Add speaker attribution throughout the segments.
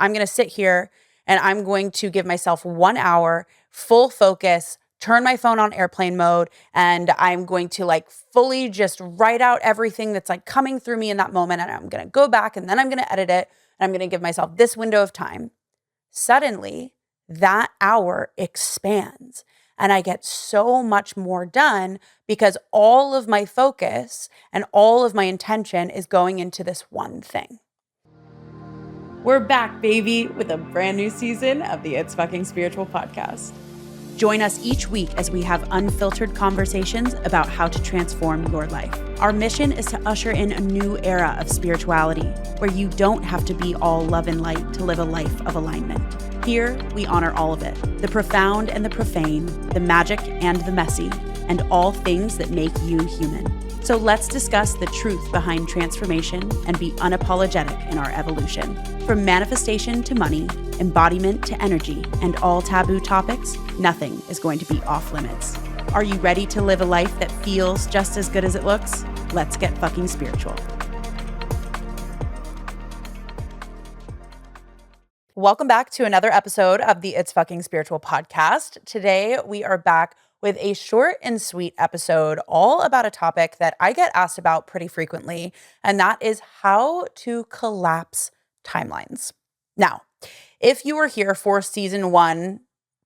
Speaker 1: I'm going to sit here and I'm going to give myself 1 hour, full focus, turn my phone on airplane mode, and I'm going to like fully just write out everything that's like coming through me in that moment. And I'm going to go back and then I'm going to edit it. And I'm going to give myself this window of time. Suddenly, that hour expands and I get so much more done because all of my focus and all of my intention is going into this one thing. We're back, baby, with a brand new season of the It's Fucking Spiritual podcast. Join us each week as we have unfiltered conversations about how to transform your life. Our mission is to usher in a new era of spirituality where you don't have to be all love and light to live a life of alignment. Here, we honor all of it, the profound and the profane, the magic and the messy, and all things that make you human. So let's discuss the truth behind transformation and be unapologetic in our evolution. From manifestation to money, embodiment to energy, and all taboo topics, nothing is going to be off limits. Are you ready to live a life that feels just as good as it looks? Let's get fucking spiritual. Welcome back to another episode of the It's Fucking Spiritual podcast. Today, we are back with a short and sweet episode all about a topic that I get asked about pretty frequently, and that is how to collapse timelines. Now, if you were here for season 1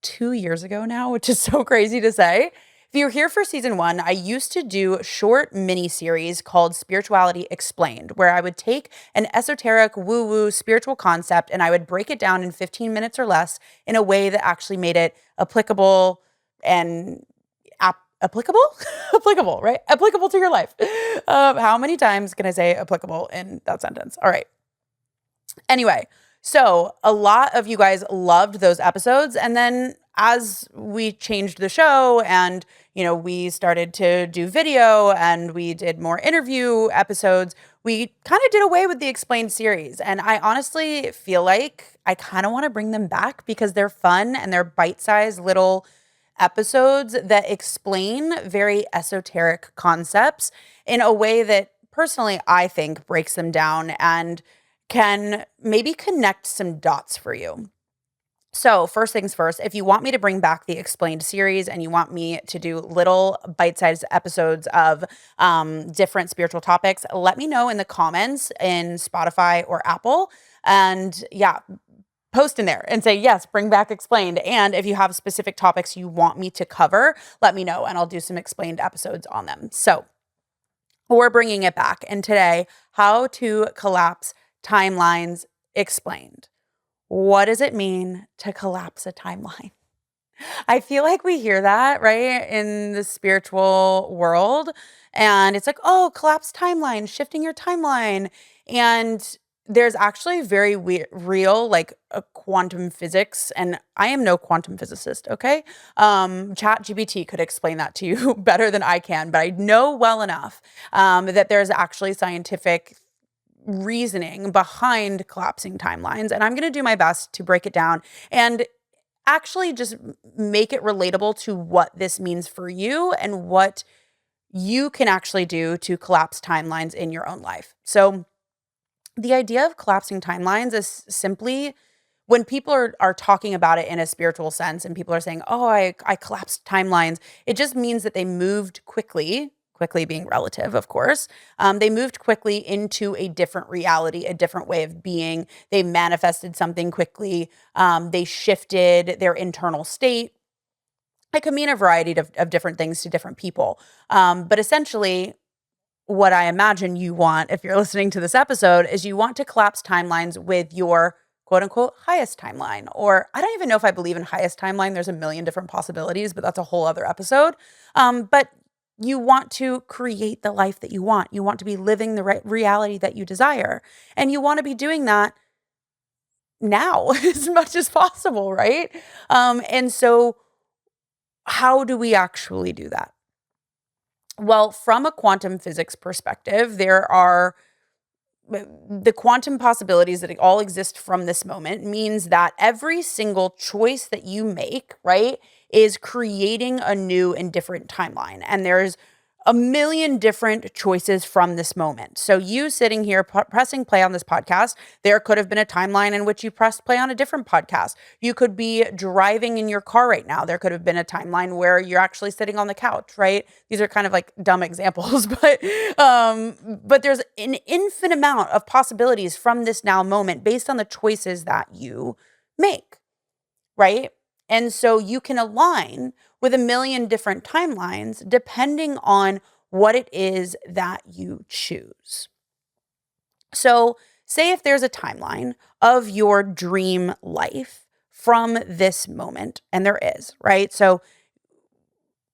Speaker 1: 2 years ago now, which is so crazy to say, if you were here for season 1, I used to do short mini series called Spirituality Explained, where I would take an esoteric woo-woo spiritual concept and I would break it down in 15 minutes or less in a way that actually made it applicable and applicable, right? Applicable to your life. How many times can I say applicable in that sentence? All right. Anyway, so a lot of you guys loved those episodes. And then as we changed the show and, we started to do video and we did more interview episodes, we kind of did away with the Explained series. And I honestly feel like I kind of want to bring them back because they're fun and they're bite-sized little episodes that explain very esoteric concepts in a way that personally I think breaks them down and can maybe connect some dots for you. So first things first, if you want me to bring back the Explained series and you want me to do little bite-sized episodes of different spiritual topics, let me know in the comments in Spotify or Apple. And yeah, post in there and say, yes, bring back Explained. And if you have specific topics you want me to cover, let me know and I'll do some Explained episodes on them. So we're bringing it back. And today, how to collapse timelines explained. What does it mean to collapse a timeline? I feel like we hear that, right, in the spiritual world. And it's like, oh, collapse timeline, shifting your timeline. And there's actually very real, like a quantum physics. And I am no quantum physicist, okay? ChatGPT could explain that to you better than I can. But I know well enough that there's actually scientific reasoning behind collapsing timelines. And I'm going to do my best to break it down and actually just make it relatable to what this means for you and what you can actually do to collapse timelines in your own life. So the idea of collapsing timelines is simply when people are talking about it in a spiritual sense and people are saying, oh, I collapsed timelines, it just means that they moved quickly being relative, of course. They moved quickly into a different reality, a different way of being. They manifested something quickly. They shifted their internal state. It could mean a variety of different things to different people. But essentially, what I imagine you want, if you're listening to this episode, is you want to collapse timelines with your quote unquote highest timeline. Or I don't even know if I believe in highest timeline. There's a million different possibilities, but that's a whole other episode. But you want to create the life that you want. You want to be living the right reality that you desire. And you want to be doing that now as much as possible, right? And so how do we actually do that? Well, from a quantum physics perspective, there are the quantum possibilities that all exist from this moment means that every single choice that you make, right, is creating a new and different timeline. And there's a million different choices from this moment. So you sitting here pressing play on this podcast, there could have been a timeline in which you pressed play on a different podcast. You could be driving in your car right now. There could have been a timeline where you're actually sitting on the couch, right? These are kind of like dumb examples, but there's an infinite amount of possibilities from this now moment based on the choices that you make, right? And so you can align with a million different timelines depending on what it is that you choose. So, say if there's a timeline of your dream life from this moment, and there is, right? So,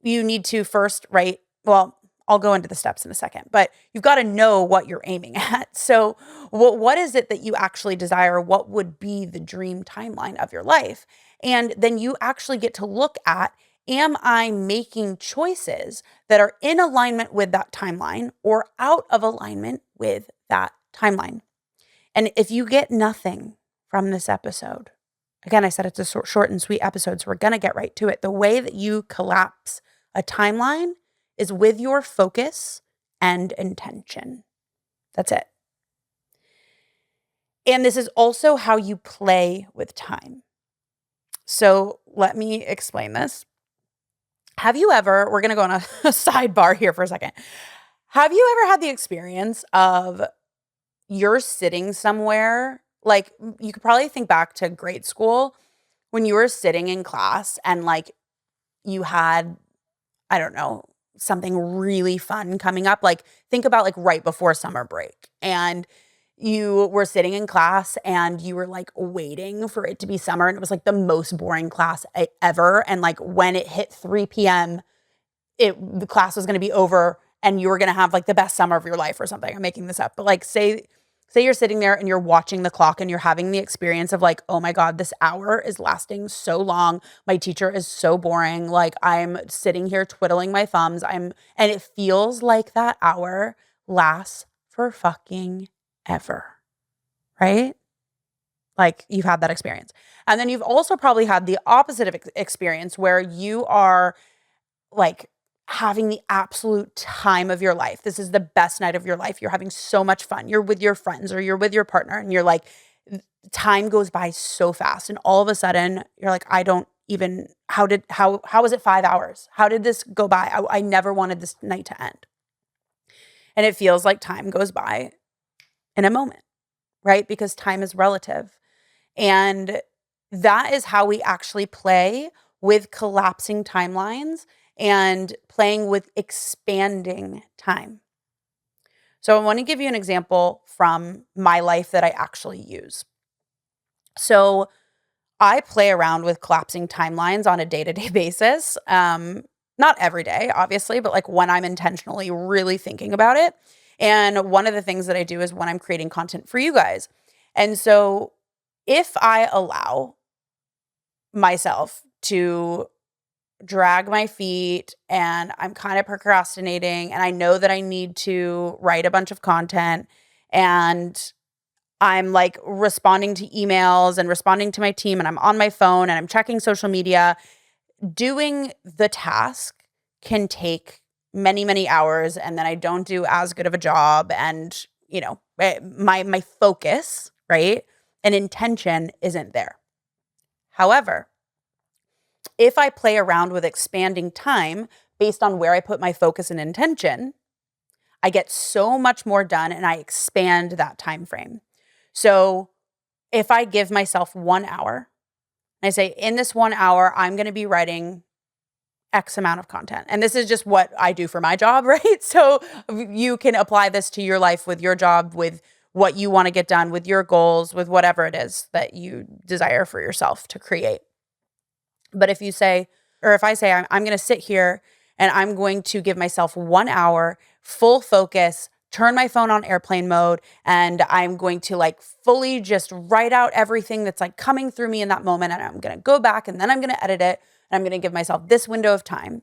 Speaker 1: you need to first, right? Well, I'll go into the steps in a second, but you've got to know what you're aiming at. So, what is it that you actually desire? What would be the dream timeline of your life? And then you actually get to look at, am I making choices that are in alignment with that timeline or out of alignment with that timeline? And if you get nothing from this episode, again, I said it's a short and sweet episode, so we're going to get right to it. The way that you collapse a timeline is with your focus and intention. That's it. And this is also how you play with time. So let me explain this. Have you ever, we're going to go on a sidebar here for a second. Have you ever had the experience of you're sitting somewhere, like you could probably think back to grade school when you were sitting in class and like you had, I don't know, something really fun coming up. Like think about like right before summer break and you were sitting in class and you were like waiting for it to be summer and it was like the most boring class ever. And like when it hit 3 p.m., the class was going to be over and you were going to have like the best summer of your life or something. I'm making this up. But like say you're sitting there and you're watching the clock and you're having the experience of like, oh my God, this hour is lasting so long. My teacher is so boring. Like I'm sitting here twiddling my thumbs. And it feels like that hour lasts for fucking ever, right? Like you've had that experience. And then you've also probably had the opposite of experience where you are like having the absolute time of your life. This is the best night of your life. You're having so much fun. You're with your friends or you're with your partner and you're like, time goes by so fast. And all of a sudden you're like, I don't even, how was it 5 hours? How did this go by? I never wanted this night to end. And it feels like time goes by in a moment, right? Because time is relative. And that is how we actually play with collapsing timelines and playing with expanding time. So I want to give you an example from my life that I actually use. So I play around with collapsing timelines on a day-to-day basis. Not every day, obviously, but like when I'm intentionally really thinking about it. And one of the things that I do is when I'm creating content for you guys. And so if I allow myself to drag my feet and I'm kind of procrastinating and I know that I need to write a bunch of content and I'm like responding to emails and responding to my team and I'm on my phone and I'm checking social media, doing the task can take many, many hours and then I don't do as good of a job and, you know, my focus, right, and intention isn't there. However, if I play around with expanding time based on where I put my focus and intention, I get so much more done and I expand that time frame. So if I give myself 1 hour, and I say, in this 1 hour, I'm going to be writing X amount of content. And this is just what I do for my job, right? So you can apply this to your life with your job, with what you want to get done, with your goals, with whatever it is that you desire for yourself to create. But if you say, or if I say, I'm going to sit here and I'm going to give myself 1 hour, full focus, turn my phone on airplane mode, and I'm going to like fully just write out everything that's like coming through me in that moment. And I'm going to go back and then I'm going to edit it. And I'm going to give myself this window of time.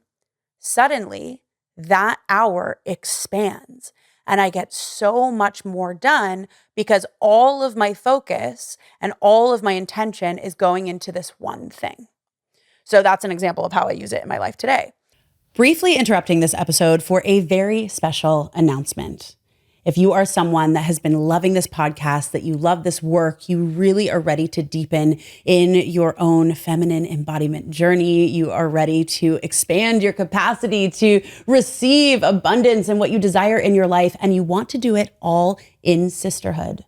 Speaker 1: Suddenly that hour expands and I get so much more done because all of my focus and all of my intention is going into this one thing. So that's an example of how I use it in my life today. Briefly interrupting this episode for a very special announcement. If you are someone that has been loving this podcast, that you love this work, you really are ready to deepen in your own feminine embodiment journey, you are ready to expand your capacity to receive abundance and what you desire in your life, and you want to do it all in sisterhood,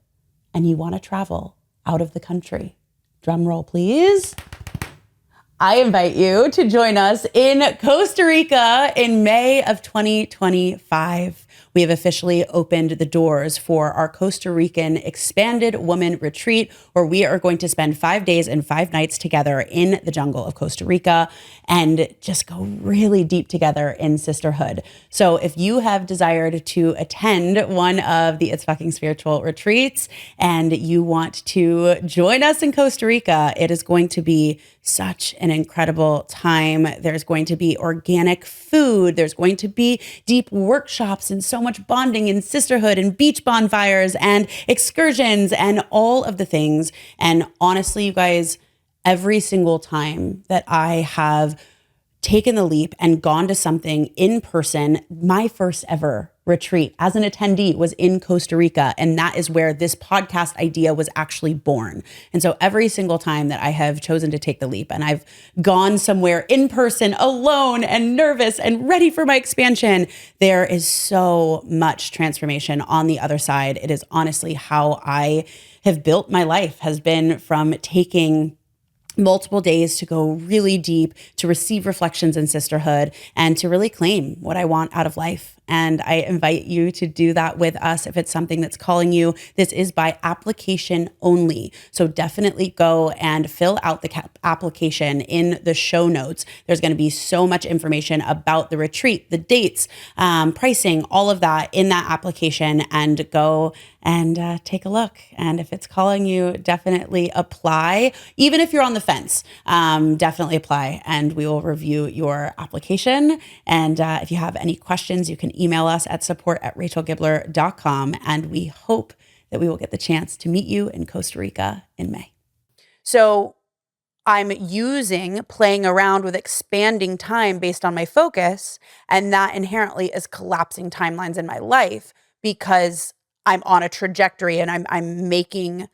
Speaker 1: and you want to travel out of the country. Drum roll, please. I invite you to join us in Costa Rica in May of 2025. We have officially opened the doors for our Costa Rican Expanded Woman Retreat, where we are going to spend 5 days and 5 nights together in the jungle of Costa Rica and just go really deep together in sisterhood. So if you have desired to attend one of the It's Fucking Spiritual retreats and you want to join us in Costa Rica, it is going to be such an incredible time. There's going to be organic food. There's going to be deep workshops and so much bonding and sisterhood and beach bonfires and excursions and all of the things. And honestly, you guys, every single time that I have taken the leap and gone to something in person, my first ever retreat as an attendee was in Costa Rica. And that is where this podcast idea was actually born. And so every single time that I have chosen to take the leap and I've gone somewhere in person alone and nervous and ready for my expansion, there is so much transformation on the other side. It is honestly how I have built my life, has been from taking multiple days to go really deep, to receive reflections in sisterhood, and to really claim what I want out of life. And I invite you to do that with us if it's something that's calling you. This is by application only. So definitely go and fill out the application in the show notes. There's going to be so much information about the retreat, the dates, pricing, all of that in that application, and go and take a look. And if it's calling you, definitely apply. Even if you're on the fence, definitely apply and we will review your application. And if you have any questions, you can email us at support@rachelgibler.com. And we hope that we will get the chance to meet you in Costa Rica in May. So I'm playing around with expanding time based on my focus. And that inherently is collapsing timelines in my life because I'm on a trajectory and I'm making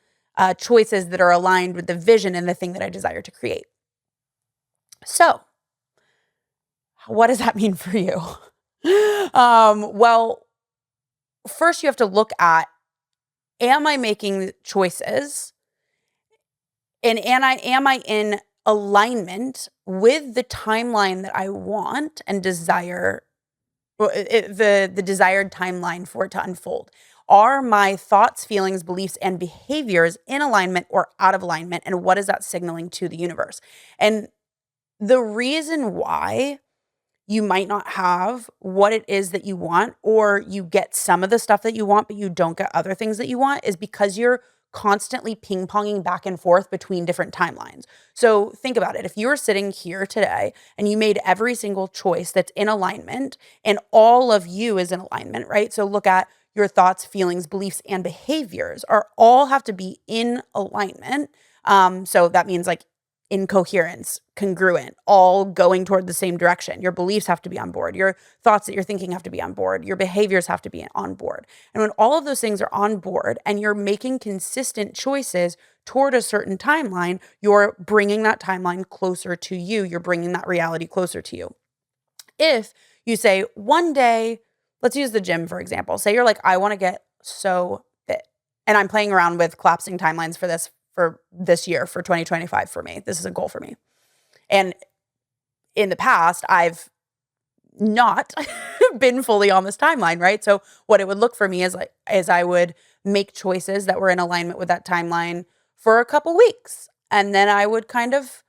Speaker 1: choices that are aligned with the vision and the thing that I desire to create. So what does that mean for you? Well, first you have to look at, am I making choices? And am I in alignment with the timeline that I want and desire, the desired timeline for it to unfold? Are my thoughts, feelings, beliefs, and behaviors in alignment or out of alignment? And what is that signaling to the universe? And the reason why you might not have what it is that you want, or you get some of the stuff that you want, but you don't get other things that you want, is because you're constantly ping-ponging back and forth between different timelines. So think about it. If you were sitting here today and you made every single choice that's in alignment and all of you is in alignment, right? So look at your thoughts, feelings, beliefs, and behaviors all have to be in alignment. So that means like in coherence, congruent, all going toward the same direction. Your beliefs have to be on board. Your thoughts that you're thinking have to be on board. Your behaviors have to be on board. And when all of those things are on board and you're making consistent choices toward a certain timeline, you're bringing that timeline closer to you. You're bringing that reality closer to you. If you say one day, let's use the gym, for example. Say you're like, I want to get so fit. And I'm playing around with collapsing timelines for this year, for 2025 for me. This is a goal for me. And in the past, I've not been fully on this timeline, right? So what it would look for me is I would make choices that were in alignment with that timeline for a couple weeks. And then I would kind of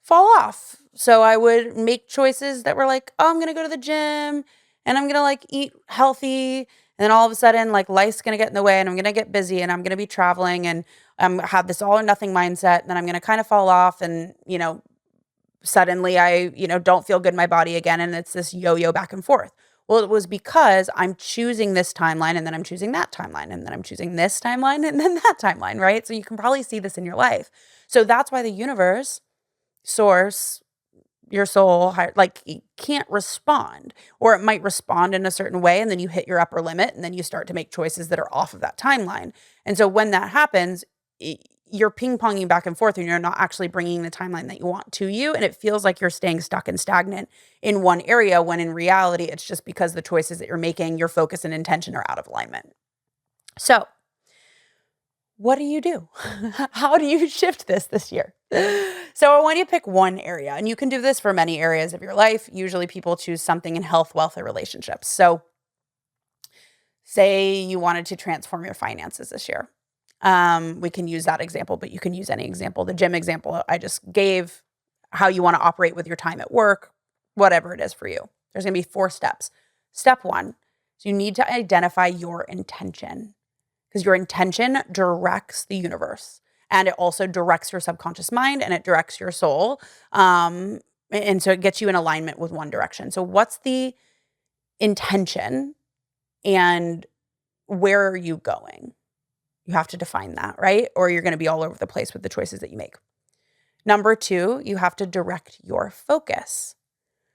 Speaker 1: fall off. So I would make choices that were like, oh, I'm going to go to the gym and I'm going to like eat healthy. And then all of a sudden, like life's going to get in the way and I'm going to get busy and I'm going to be traveling and have this all or nothing mindset. And then I'm going to kind of fall off and, suddenly I, don't feel good in my body again. And it's this yo-yo back and forth. Well, it was because I'm choosing this timeline and then I'm choosing that timeline and then I'm choosing this timeline and then that timeline, right? So you can probably see this in your life. So that's why the universe, source, your soul, like, it can't respond, or it might respond in a certain way. And then you hit your upper limit and then you start to make choices that are off of that timeline. And so when that happens, you're ping ponging back and forth and you're not actually bringing the timeline that you want to you. And it feels like you're staying stuck and stagnant in one area when in reality, it's just because the choices that you're making, your focus and intention are out of alignment. So what do you do? How do you shift this year? So I want you to pick one area, and you can do this for many areas of your life. Usually people choose something in health, wealth, or relationships. So say you wanted to transform your finances this year. We can use that example, but you can use any example. The gym example I just gave, how you want to operate with your time at work, whatever it is for you. There's going to be 4 steps. Step 1 is you need to identify your intention, because your intention directs the universe, and it also directs your subconscious mind, and it directs your soul. And so it gets you in alignment with one direction. So what's the intention and where are you going? You have to define that, right? Or you're going to be all over the place with the choices that you make. Number 2, you have to direct your focus.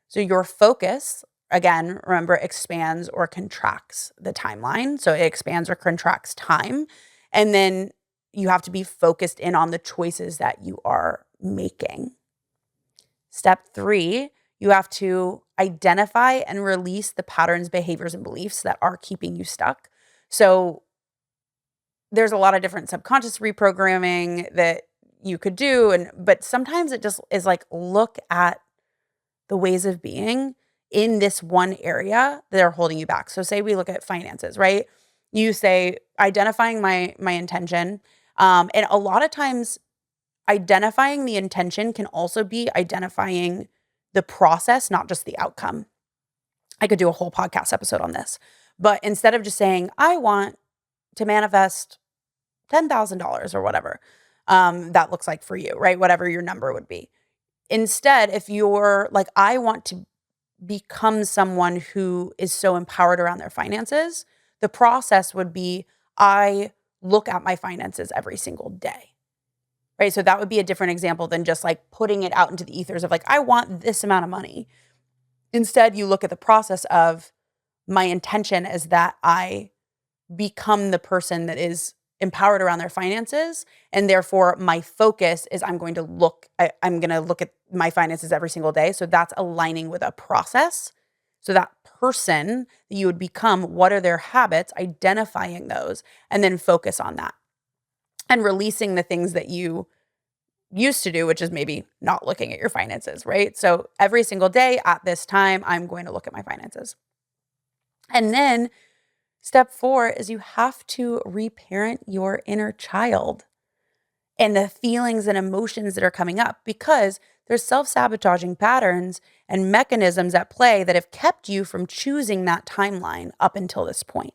Speaker 1: So your focus, again, remember, expands or contracts the timeline. So it expands or contracts time. And then you have to be focused in on the choices that you are making. Step 3, you have to identify and release the patterns, behaviors, and beliefs that are keeping you stuck. So there's a lot of different subconscious reprogramming that you could do. But sometimes it just is like, look at the ways of being in this one area that are holding you back. So say we look at finances, right? You say identifying my intention. And a lot of times identifying the intention can also be identifying the process, not just the outcome. I could do a whole podcast episode on this. But instead of just saying, I want to manifest $10,000 or whatever that looks like for you, right? Whatever your number would be. Instead, if you're like, I want to become someone who is so empowered around their finances, the process would be, I look at my finances every single day, right? So that would be a different example than just like putting it out into the ethers of like, I want this amount of money. Instead, you look at the process of, my intention is that I become the person that is empowered around their finances. And therefore my focus is I'm going to look at my finances every single day. So that's aligning with a process. So that person that you would become, what are their habits, identifying those, and then focus on that and releasing the things that you used to do, which is maybe not looking at your finances, right? So every single day at this time, I'm going to look at my finances. And then step 4 is you have to reparent your inner child and the feelings and emotions that are coming up, because there's self-sabotaging patterns and mechanisms at play that have kept you from choosing that timeline up until this point.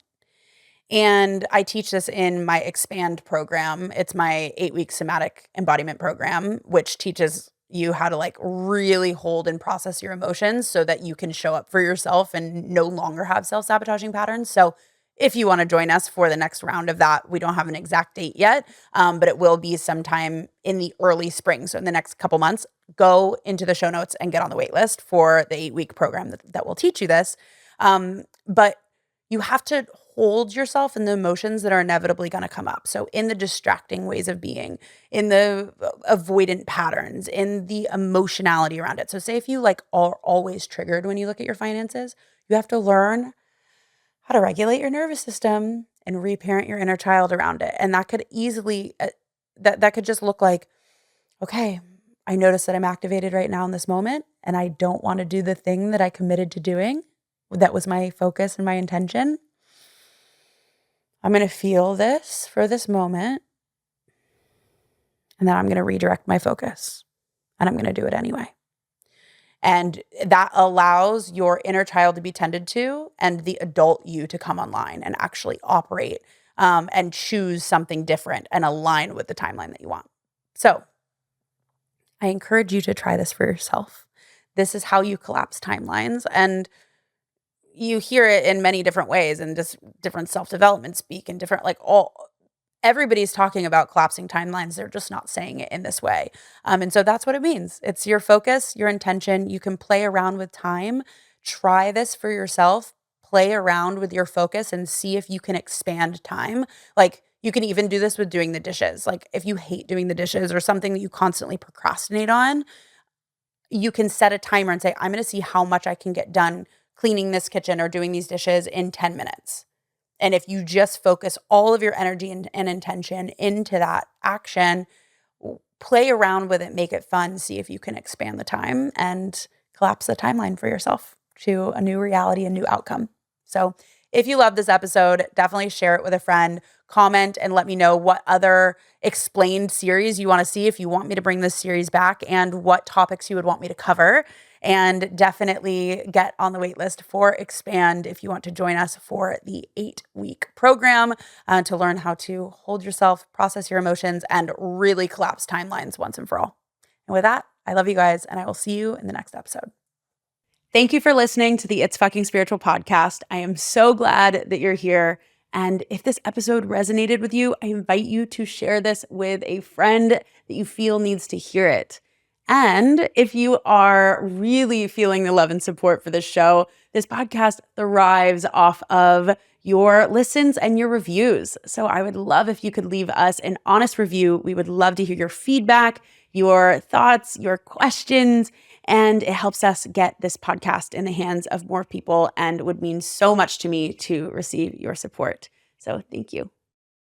Speaker 1: And I teach this in my Expand program. It's my 8-week somatic embodiment program, which teaches you how to like really hold and process your emotions so that you can show up for yourself and no longer have self-sabotaging patterns. So if you want to join us for the next round of that, we don't have an exact date yet, but it will be sometime in the early spring. So in the next couple months, go into the show notes and get on the wait list for the 8-week program that will teach you this. But you have to hold yourself in the emotions that are inevitably going to come up. So in the distracting ways of being, in the avoidant patterns, in the emotionality around it. So say if you like are always triggered when you look at your finances, you have to learn how to regulate your nervous system and reparent your inner child around it. And that could easily, that could just look like, okay, I notice that I'm activated right now in this moment, and I don't want to do the thing that I committed to doing. That was my focus and my intention. I'm going to feel this for this moment, and then I'm going to redirect my focus, and I'm going to do it anyway. And that allows your inner child to be tended to and the adult you to come online and actually operate and choose something different and align with the timeline that you want. So I encourage you to try this for yourself. This is how you collapse timelines. And you hear it in many different ways and just different self-development speak and different, like everybody's talking about collapsing timelines. They're just not saying it in this way. And so that's what it means. It's your focus, your intention. You can play around with time. Try this for yourself. Play around with your focus and see if you can expand time. Like, you can even do this with doing the dishes. Like, if you hate doing the dishes or something that you constantly procrastinate on, you can set a timer and say, I'm going to see how much I can get done cleaning this kitchen or doing these dishes in 10 minutes. And if you just focus all of your energy and intention into that action, play around with it, make it fun, see if you can expand the time and collapse the timeline for yourself to a new reality, a new outcome. So if you love this episode, definitely share it with a friend, comment and let me know what other explained series you want to see, if you want me to bring this series back, and what topics you would want me to cover. And definitely get on the wait list for Expand if you want to join us for the 8-week program to learn how to hold yourself, process your emotions, and really collapse timelines once and for all. And with that, I love you guys, and I will see you in the next episode. Thank you for listening to the It's Fucking Spiritual podcast. I am so glad that you're here. And if this episode resonated with you, I invite you to share this with a friend that you feel needs to hear it. And if you are really feeling the love and support for this show, this podcast thrives off of your listens and your reviews. So I would love if you could leave us an honest review. We would love to hear your feedback, your thoughts, your questions, and it helps us get this podcast in the hands of more people and would mean so much to me to receive your support. So thank you.